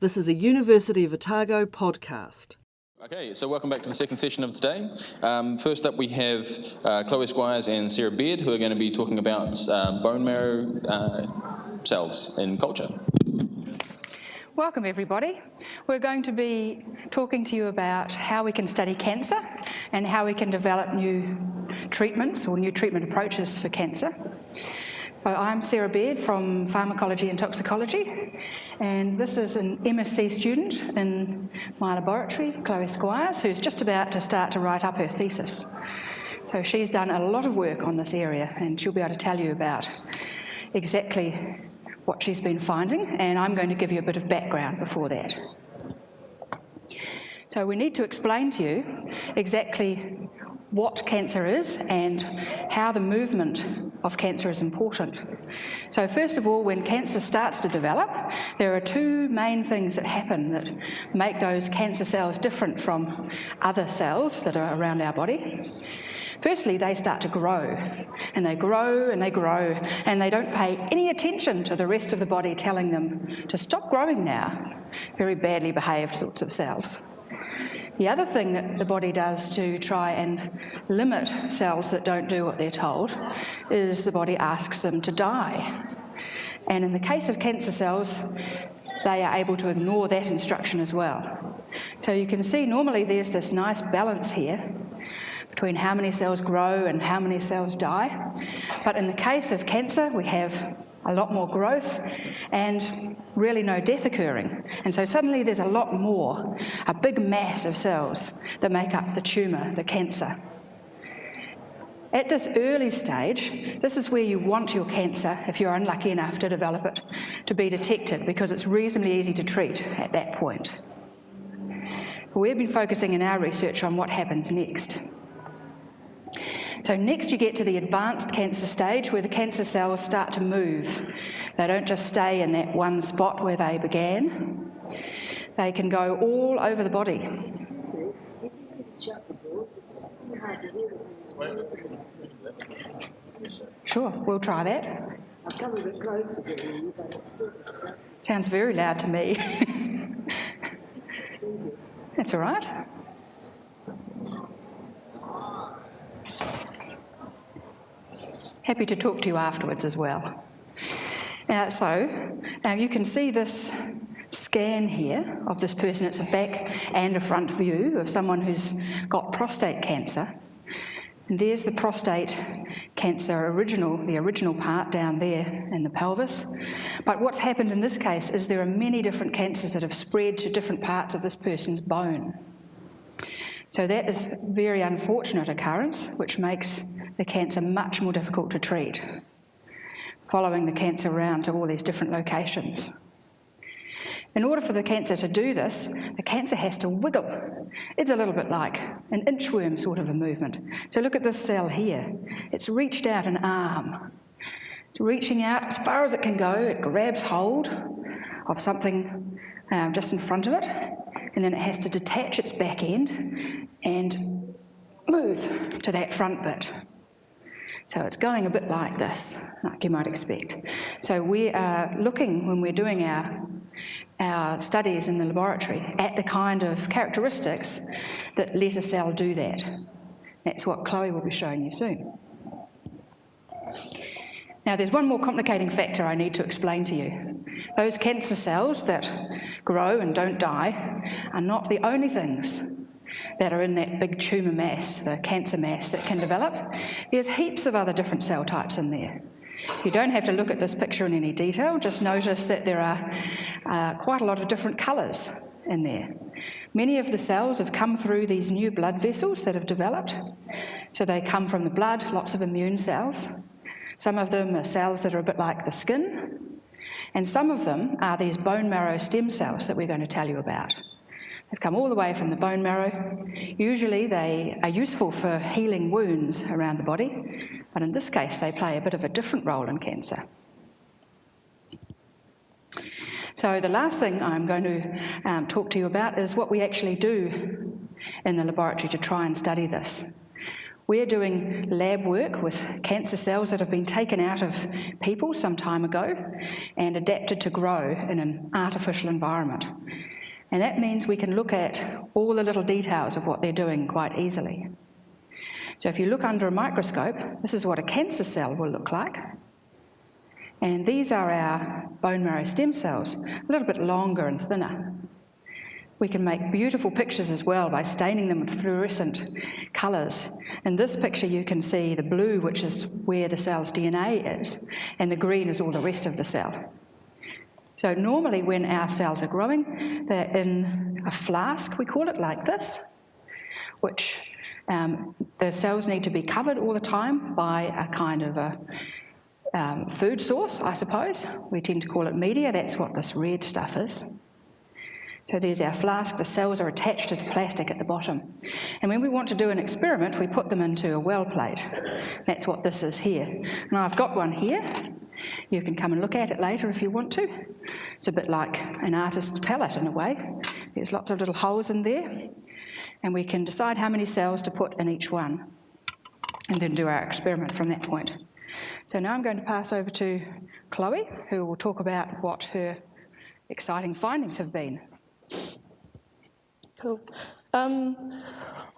This is a University of Otago podcast. Okay, so welcome back to the second session of today. First up we have Chloe Squires and Sara Baird, who are going to be talking about bone marrow cells in culture. Welcome everybody. We're going to be talking to you about how we can study cancer and how we can develop new treatments or new treatment approaches for cancer. I'm Sara Baird from Pharmacology and Toxicology, and this is an MSc student in my laboratory, Chloe Squires, who's just about to start to write up her thesis. So she's done a lot of work on this area and she'll be able to tell you about exactly what she's been finding, and I'm going to give you a bit of background before that. So we need to explain to you exactly what cancer is and how the movement of cancer is important. So first of all, when cancer starts to develop, there are two main things that happen that make those cancer cells different from other cells that are around our body. Firstly, they start to grow, and they grow and they grow, and they don't pay any attention to the rest of the body telling them to stop growing now. Very badly behaved sorts of cells. The other thing that the body does to try and limit cells that don't do what they're told is the body asks them to die. And in the case of cancer cells, they are able to ignore that instruction as well. So you can see normally there's this nice balance here between how many cells grow and how many cells die. But in the case of cancer, we have a lot more growth and really no death occurring. And so suddenly there's a lot more, a big mass of cells that make up the tumour, the cancer. At this early stage, this is where you want your cancer, if you're unlucky enough to develop it, to be detected, because it's reasonably easy to treat at that point. We've been focusing in our research on what happens next. So next you get to the advanced cancer stage where the cancer cells start to move. They don't just stay in that one spot where they began. They can go all over the body. Sure, we'll try that. I've come a bit closer to you, but it's still... Sounds very loud to me. That's all right. Happy to talk to you afterwards as well. So you can see this scan here of this person. It's a back and a front view of someone who's got prostate cancer. And there's the prostate cancer the original part down there in the pelvis. But what's happened in this case is there are many different cancers that have spread to different parts of this person's bone. So that is a very unfortunate occurrence, which makes the cancer much more difficult to treat, following the cancer around to all these different locations. In order for the cancer to do this, the cancer has to wiggle. It's a little bit like an inchworm sort of a movement. So look at this cell here. It's reached out an arm. It's reaching out as far as it can go. It grabs hold of something just in front of it, and then it has to detach its back end and move to that front bit. So it's going a bit like this, like you might expect. So we are looking, when we're doing our studies in the laboratory, at the kind of characteristics that let a cell do that. That's what Chloe will be showing you soon. Now there's one more complicating factor I need to explain to you. Those cancer cells that grow and don't die are not the only things that are in that big tumour mass, the cancer mass that can develop. There's heaps of other different cell types in there. You don't have to look at this picture in any detail, just notice that there are quite a lot of different colours in there. Many of the cells have come through these new blood vessels that have developed. So they come from the blood, lots of immune cells. Some of them are cells that are a bit like the skin, and some of them are these bone marrow stem cells that we're going to tell you about. They've come all the way from the bone marrow. Usually they are useful for healing wounds around the body, but in this case they play a bit of a different role in cancer. So the last thing I'm going to talk to you about is what we actually do in the laboratory to try and study this. We're doing lab work with cancer cells that have been taken out of people some time ago and adapted to grow in an artificial environment. And that means we can look at all the little details of what they're doing quite easily. So if you look under a microscope, this is what a cancer cell will look like. And these are our bone marrow stem cells, a little bit longer and thinner. We can make beautiful pictures as well by staining them with fluorescent colours. In this picture you can see the blue, which is where the cell's DNA is, and the green is all the rest of the cell. So normally when our cells are growing, they're in a flask, we call it, like this, which the cells need to be covered all the time by a kind of a food source, I suppose. We tend to call it media. That's what this red stuff is. So there's our flask. The cells are attached to the plastic at the bottom. And when we want to do an experiment, we put them into a well plate. That's what this is here. And I've got one here. You can come and look at it later if you want to. It's a bit like an artist's palette in a way. There's lots of little holes in there. And we can decide how many cells to put in each one and then do our experiment from that point. So now I'm going to pass over to Chloe, who will talk about what her exciting findings have been. Cool.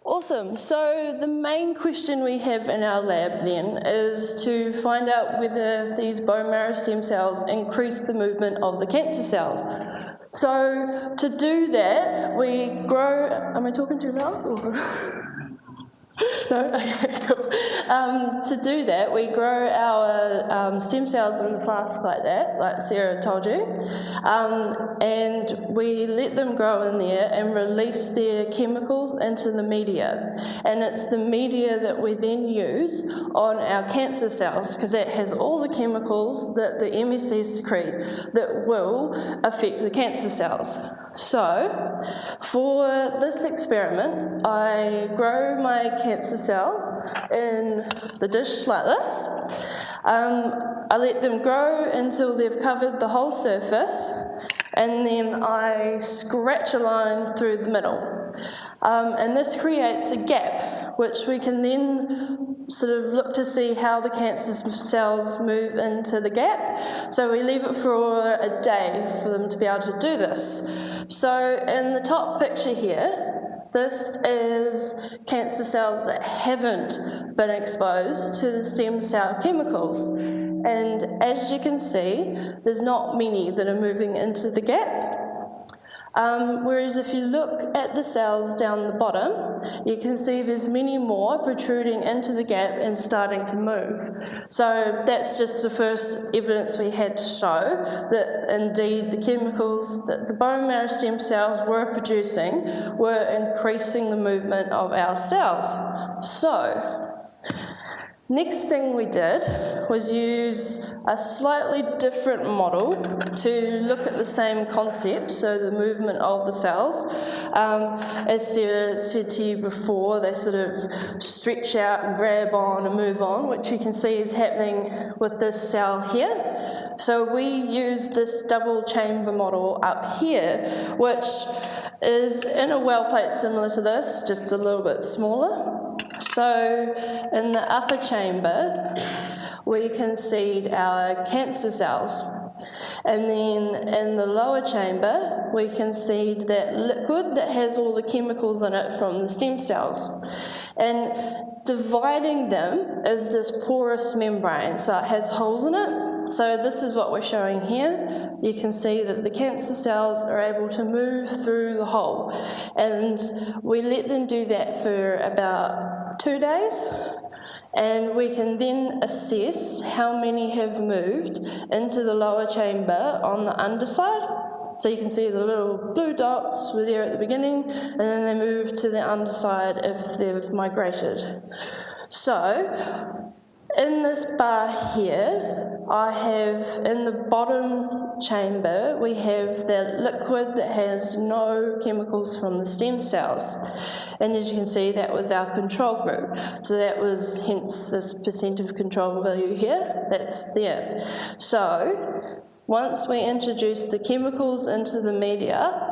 Awesome. So the main question we have in our lab then is to find out whether these bone marrow stem cells increase the movement of the cancer cells. So to do that, we grow... Am I talking too loud? No? Okay, cool. To do that, we grow our stem cells in the flask like that, like Sara told you, and we let them grow in there and release their chemicals into the media. And it's the media that we then use on our cancer cells, because it has all the chemicals that the MSCs secrete that will affect the cancer cells. So, for this experiment, I grow my cancer cells in the dish like this. I let them grow until they've covered the whole surface, and then I scratch a line through the middle. And this creates a gap, which we can then sort of look to see how the cancer cells move into the gap. So we leave it for a day for them to be able to do this. So in the top picture here, this is cancer cells that haven't been exposed to the stem cell chemicals. And as you can see, there's not many that are moving into the gap. Whereas if you look at the cells down the bottom, you can see there's many more protruding into the gap and starting to move. So that's just the first evidence we had to show that indeed the chemicals that the bone marrow stem cells were producing were increasing the movement of our cells. So, next thing we did was use a slightly different model to look at the same concept, so the movement of the cells. As Sara said to you before, they sort of stretch out and grab on and move on, which you can see is happening with this cell here. So we used this double chamber model up here, which is in a well plate similar to this, just a little bit smaller. So in the upper chamber, we can seed our cancer cells. And then in the lower chamber, we can seed that liquid that has all the chemicals in it from the stem cells. And dividing them is this porous membrane, so it has holes in it. So this is what we're showing here. You can see that the cancer cells are able to move through the hole. And we let them do that for about 2 days. And we can then assess how many have moved into the lower chamber on the underside. So you can see the little blue dots were there at the beginning, and then they move to the underside if they've migrated. So, in this bar here, I have, in the bottom chamber, we have the liquid that has no chemicals from the stem cells. And as you can see, that was our control group. So that was, hence this % of control value here, that's there. So, Once we introduced the chemicals into the media,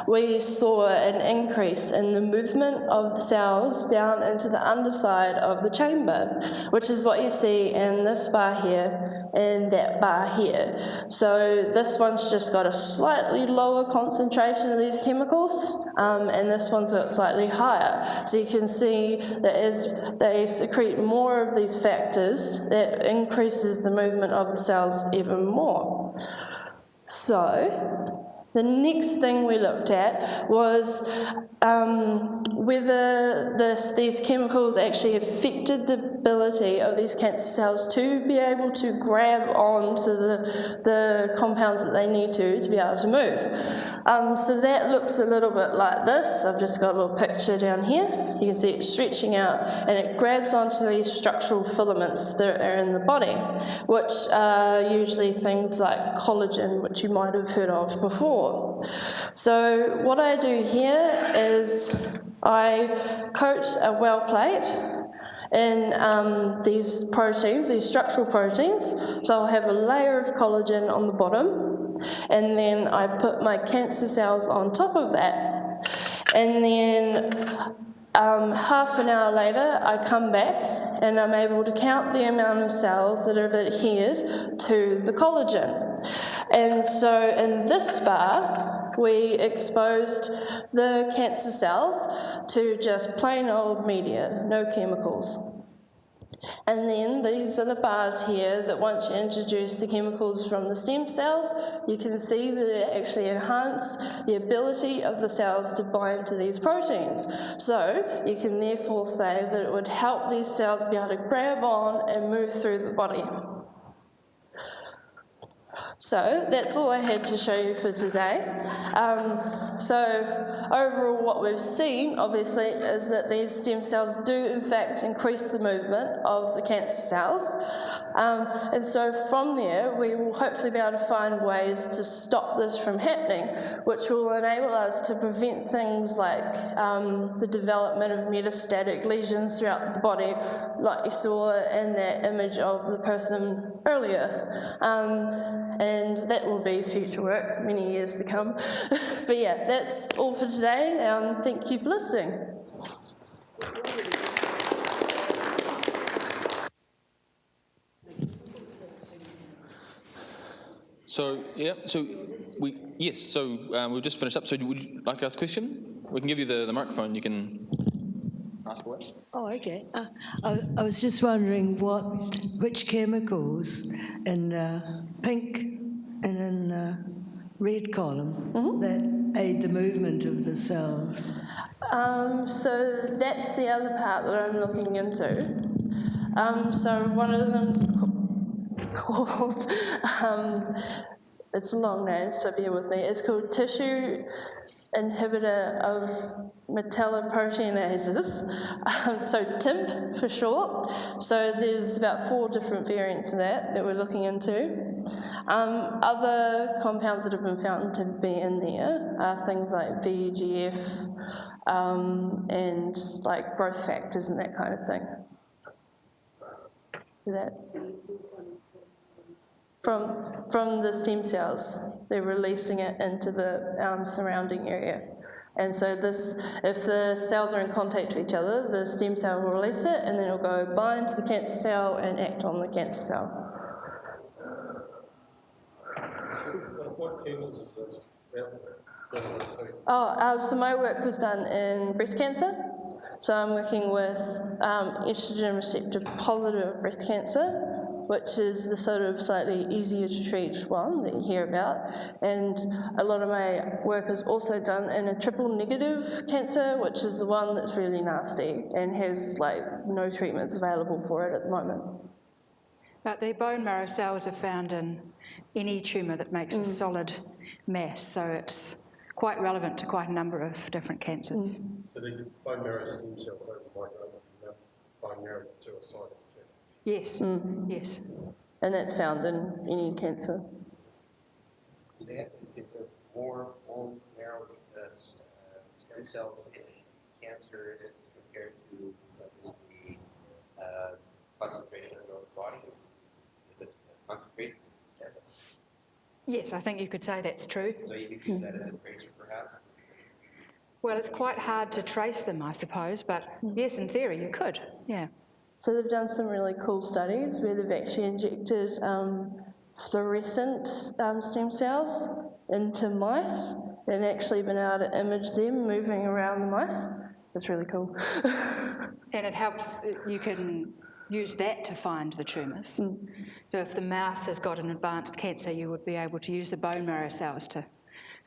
we saw an increase in the movement of the cells down into the underside of the chamber, which is what you see in this bar here and that bar here. So this one's just got a slightly lower concentration of these chemicals, and this one's got slightly higher. So you can see that as they secrete more of these factors, that increases the movement of the cells even more. So the next thing we looked at was whether these chemicals actually affected the ability of these cancer cells to be able to grab onto the compounds that they need to be able to move. So that looks a little bit like this. I've just got a little picture down here. You can see it stretching out, and it grabs onto these structural filaments that are in the body, which are usually things like collagen, which you might have heard of before. So what I do here is I coat a well plate in these proteins, these structural proteins. So I'll have a layer of collagen on the bottom, and then I put my cancer cells on top of that. And then half an hour later, I come back and I'm able to count the amount of cells that have adhered to the collagen. And so in this bar, we exposed the cancer cells to just plain old media, no chemicals. And then these are the bars here that once you introduce the chemicals from the stem cells, you can see that it actually enhanced the ability of the cells to bind to these proteins. So you can therefore say that it would help these cells be able to grab on and move through the body. So that's all I had to show you for today. So overall what we've seen, obviously, is that these stem cells do in fact increase the movement of the cancer cells. And so from there, we will hopefully be able to find ways to stop this from happening, which will enable us to prevent things like the development of metastatic lesions throughout the body, like you saw in that image of the person earlier. And that will be future work, many years to come. But yeah, that's all for today. Thank you for listening. We've just finished up. So would you like to ask a question? We can give you the microphone. You can ask away. Oh, okay. I was just wondering which chemicals in pink and in red column that aid the movement of the cells. So that's the other part that I'm looking into. So one of them's called, it's a long name, so bear with me. It's called tissue inhibitor of metalloproteinases, so TIMP for short. So there's about 4 different variants of that we're looking into. Other compounds that have been found to be in there are things like VEGF and like growth factors and that kind of thing. Is that? From the stem cells, they're releasing it into the surrounding area. And so this, if the cells are in contact with each other, the stem cell will release it, and then it'll go bind to the cancer cell and act on the cancer cell. What cancers is this? So my work was done in breast cancer. So I'm working with estrogen receptor positive breast cancer, which is the sort of slightly easier to treat one that you hear about. And a lot of my work is also done in a triple negative cancer, which is the one that's really nasty and has like no treatments available for it at the moment. But the bone marrow cells are found in any tumour that makes a solid mass, so it's quite relevant to quite a number of different cancers. So the bone marrow stem cell might go bone marrow to a site. Yes, yes. And that's found in any cancer. Is there more bone marrow stem cells in cancer as compared to the concentration of the body? Is it concentrated? Yes, I think you could say that's true. So you could use that as a tracer, perhaps? Well, it's quite hard to trace them, I suppose, but yes, in theory you could, yeah. So they've done some really cool studies where they've actually injected fluorescent stem cells into mice and actually been able to image them moving around the mice. That's really cool. And it helps, you can use that to find the tumours. So if the mouse has got an advanced cancer, you would be able to use the bone marrow cells to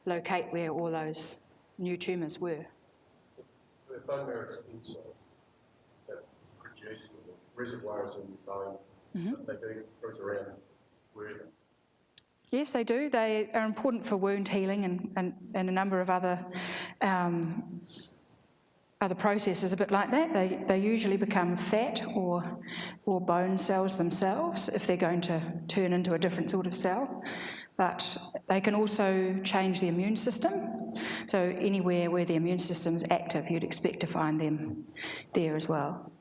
locate where all those new tumours were. The bone marrow stem cells that produce the reservoirs in the bone, they do goes around wound. Yes, they do. They are important for wound healing and a number of other processes a bit like that. They usually become fat or bone cells themselves if they're going to turn into a different sort of cell. But they can also change the immune system. So anywhere where the immune system's active, you'd expect to find them there as well.